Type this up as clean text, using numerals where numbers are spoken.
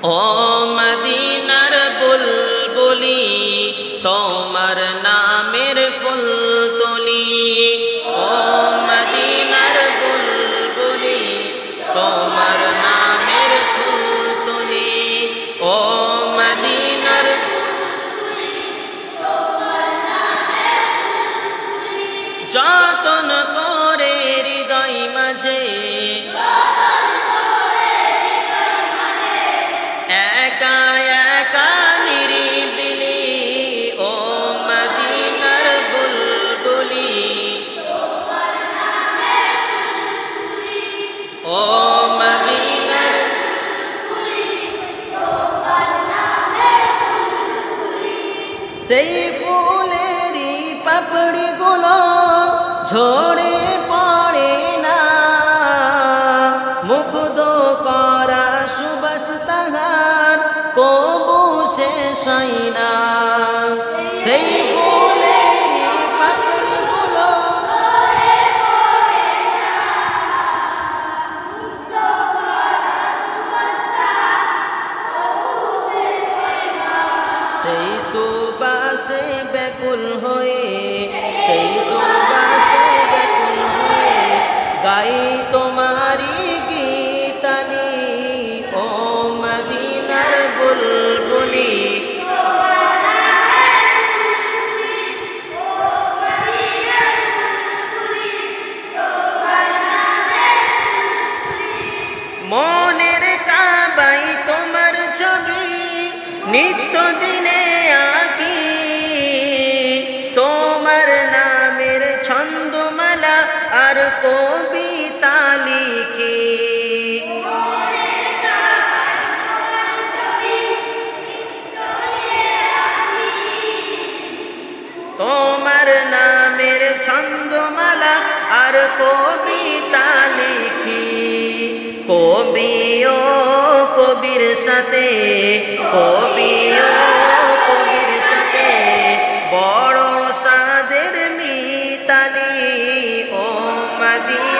ও মদিনার বুলবুলি তোমার নামের ফুল তুলি, ও মদিনার বুলবুলি তোমার নামের ফুল তুলি, ও মদিনার যতন করে হৃদয় মাঝে একা একা নিরিবিলি, ও মদিনার বুলবুলি ও মদিনার সেই ফুলেরই পাপড়ি গুলো ঝরে পড়ে না, মুগ্ধ করা সুবাস তাহার কবু শেষ হয় না। সেই ফুলেরই পাপড়ি গুলো সেই সুবাসে ব্যাকুল হয়ে, সেই সুবাসে ব্যাকুল হয়ে গাই তোমারি গীতানি, ও মদিনার বুলবুলি মনের কাবাই তোমার ছবি নিত্য দিনে আঁকি, তোমার নামের ছন্দমালা আর কবিতা লিখি, তোমার নামের ছন্দমালা আর কবিতা লিখি। কবি ও কবির সাথে, কবি ও কবির সাথে বড় সাদের মিতালি, ও মদিনা